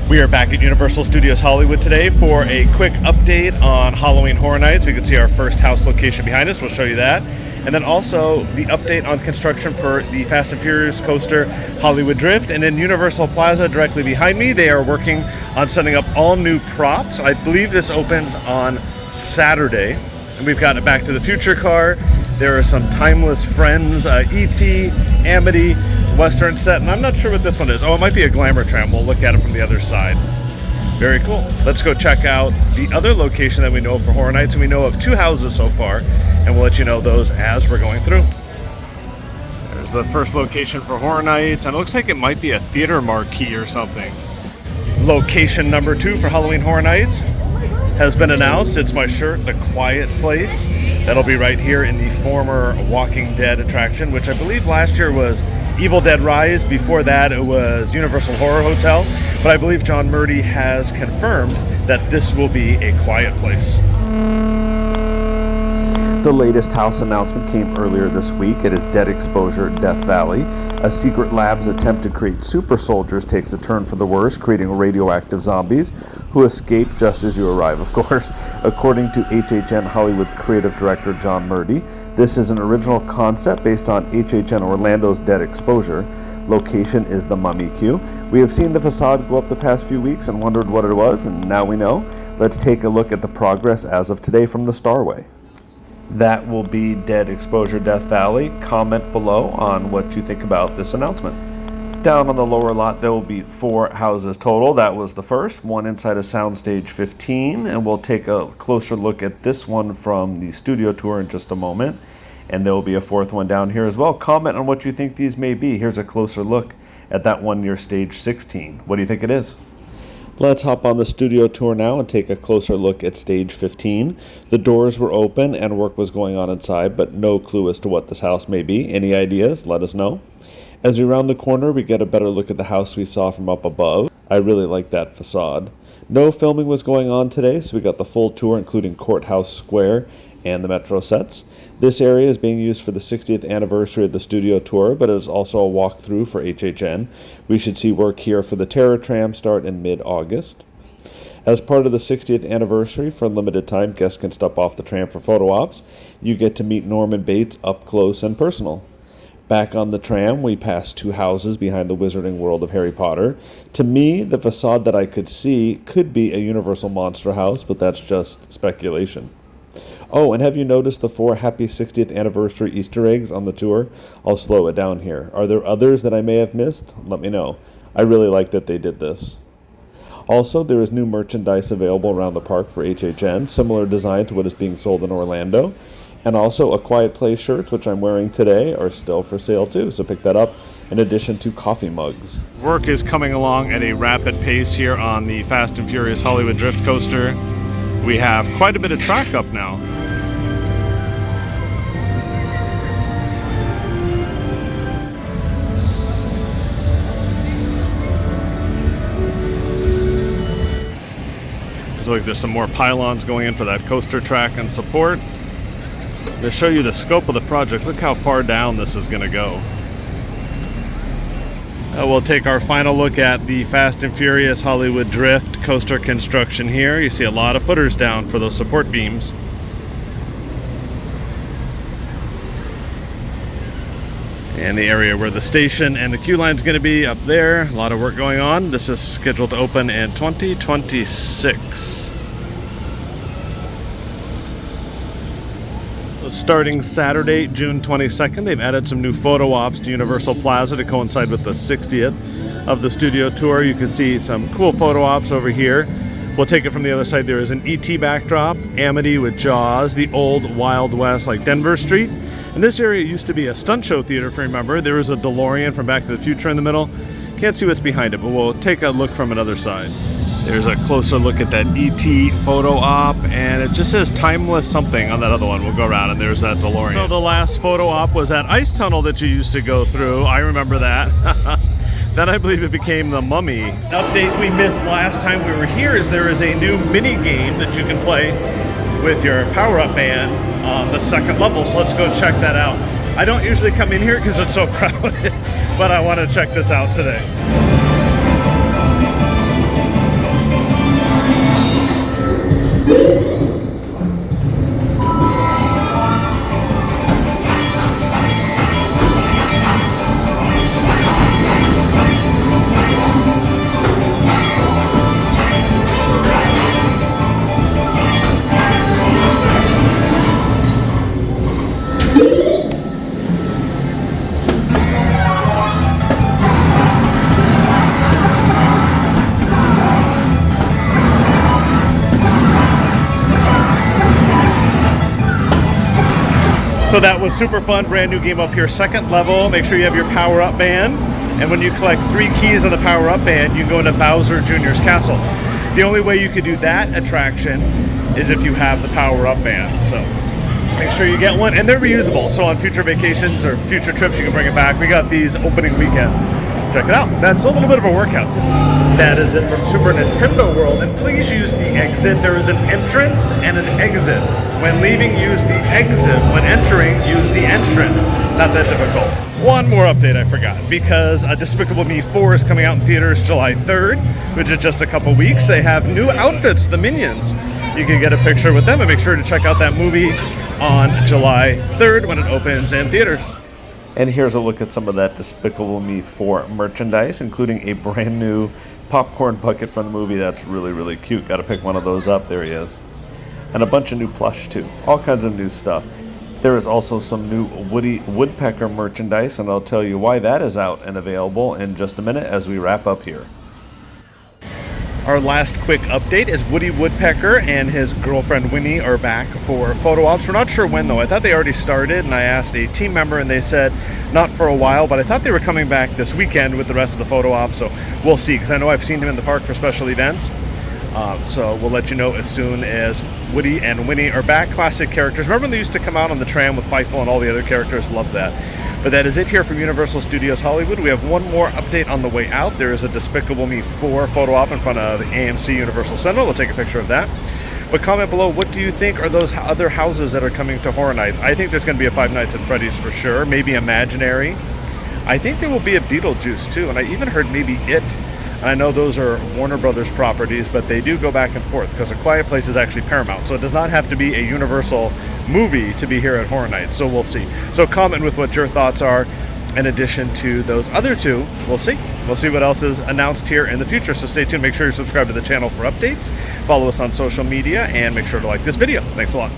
We are back at Universal Studios Hollywood today for a quick update on Halloween Horror Nights. We can see our first house location behind us. We'll show you that. And then also the update on construction for the Fast and Furious coaster Hollywood Drift. And in Universal Plaza directly behind me, they are working on setting up all new props. I believe this opens on Saturday. And we've got a Back to the Future car. There are some timeless friends, E.T., Amity, Western set, and I'm not sure what this one is. Oh, it might be a glamour tram. We'll look at it from the other side. Very cool. Let's go check out the other location that we know for Horror Nights, and we know of 2 houses so far, and we'll let you know those as we're going through. There's the first location for Horror Nights, and it looks like it might be a theater marquee or something. Location number 2 for Halloween Horror Nights has been announced. It's my shirt, The Quiet Place. That'll be right here in the former Walking Dead attraction, which I believe last year was Evil Dead Rise. Before that, it was Universal Horror Hotel. But I believe John Murdy has confirmed that this will be a quiet place. The latest house announcement came earlier this week. It is Dead Exposure Death Valley. A secret lab's attempt to create super soldiers takes a turn for the worse, creating radioactive zombies who escape just as you arrive, of course. According to HHN Hollywood creative director John Murdy, this is an original concept based on HHN Orlando's Dead Exposure. Location is the Mummy Queue. We have seen the facade go up the past few weeks and wondered what it was, and now we know. Let's take a look at the progress as of today from the Starway. That will be Dead Exposure Death Valley. Comment below on what you think about this announcement. Down on the lower lot, there will be 4 houses total. That was the first, one inside of Soundstage 15, and we'll take a closer look at this one from the studio tour in just a moment. And there will be a 4th one down here as well. Comment on what you think these may be. Here's a closer look at that one near Stage 16. What do you think it is? Let's hop on the studio tour now and take a closer look at Stage 15. The doors were open and work was going on inside, but no clue as to what this house may be. Any ideas? Let us know. As we round the corner, we get a better look at the house we saw from up above. I really like that facade. No filming was going on today, so we got the full tour, including Courthouse Square and the Metro sets. This area is being used for the 60th anniversary of the studio tour, but it is also a walkthrough for HHN. We should see work here for the Terror Tram start in mid-August. As part of the 60th anniversary, for a limited time, guests can step off the tram for photo ops. You get to meet Norman Bates up close and personal. Back on the tram, we pass 2 houses behind the wizarding world of Harry Potter. To me, the facade that I could see could be a Universal Monster house, but that's just speculation. Oh, and have you noticed the 4 happy 60th anniversary Easter eggs on the tour? I'll slow it down here. Are there others that I may have missed? Let me know. I really like that they did this. Also, there is new merchandise available around the park for HHN, similar design to what is being sold in Orlando. And also, A Quiet Place shirts, which I'm wearing today, are still for sale too, so pick that up, in addition to coffee mugs. Work is coming along at a rapid pace here on the Fast and Furious Hollywood Drift coaster. We have quite a bit of track up now. Looks like there's some more pylons going in for that coaster track and support. To show you the scope of the project, look how far down this is going to go. We'll take our final look at the Fast and Furious Hollywood Drift coaster construction here. You see a lot of footers down for those support beams. And the area where the station and the queue line is going to be up there. A lot of work going on. This is scheduled to open in 2026. Starting Saturday, June 22nd, they've added some new photo ops to Universal Plaza to coincide with the 60th of the studio tour. You can see some cool photo ops over here. We'll take it from the other side. There is an E.T. backdrop, Amity with Jaws, the old Wild West like Denver Street. And this area used to be a stunt show theater, if you remember. There was a DeLorean from Back to the Future in the middle. Can't see what's behind it, but we'll take a look from another side. There's a closer look at that E.T. photo op, and it just says timeless something on that other one. We'll go around, and there's that DeLorean. So the last photo op was that ice tunnel that you used to go through. I remember that. Then I believe it became the Mummy. Update we missed last time we were here is there is a new mini game that you can play with your power-up band on the 2nd level, so let's go check that out. I don't usually come in here because it's so crowded, but I want to check this out today. So that was super fun, brand new game up here, second level. Make sure you have your power-up band. And when you collect 3 keys on the power-up band, you can go into Bowser Jr.'s castle. The only way you could do that attraction is if you have the power-up band. So make sure you get one, and they're reusable. So on future vacations or future trips, you can bring it back. We got these opening weekend. Check it out. That's a little bit of a workout. That is it from Super Nintendo World. And please use the exit. There is an entrance and an exit. When leaving, use the exit. When entering, use the entrance. Not that difficult. One more update I forgot, because Despicable Me 4 is coming out in theaters July 3rd, which is just a couple weeks. They have new outfits, the Minions. You can get a picture with them, and make sure to check out that movie on July 3rd when it opens in theaters. And here's a look at some of that Despicable Me 4 merchandise, including a brand new popcorn bucket from the movie that's really, really cute. Got to pick one of those up. There he is. And a bunch of new plush, too. All kinds of new stuff. There is also some new Winnie Woodpecker merchandise, and I'll tell you why that is out and available in just a minute as we wrap up here. Our last quick update is Winnie Woodpecker and his girlfriend Winnie are back for photo ops. We're not sure when though. I thought they already started, and I asked a team member and they said not for a while, but I thought they were coming back this weekend with the rest of the photo ops, so we'll see, because I know I've seen him in the park for special events. So we'll let you know as soon as Woody and Winnie are back. Classic characters. Remember when they used to come out on the tram with Feifel and all the other characters? Love that. But that is it here from Universal Studios Hollywood. We have one more update on the way out. There is a Despicable Me 4 photo op in front of the AMC Universal Center. We'll take a picture of that. But comment below, what do you think are those other houses that are coming to Horror Nights? I think there's going to be a Five Nights at Freddy's for sure. Maybe Imaginary. I think there will be a Beetlejuice too. And I even heard maybe It. And I know those are Warner Brothers properties, but they do go back and forth because A Quiet Place is actually Paramount. So it does not have to be a Universal movie to be here at Horror Nights. So we'll see. So comment with what your thoughts are in addition to those other two. We'll see. We'll see what else is announced here in the future. So stay tuned. Make sure you subscribe to the channel for updates. Follow us on social media and make sure to like this video. Thanks a lot.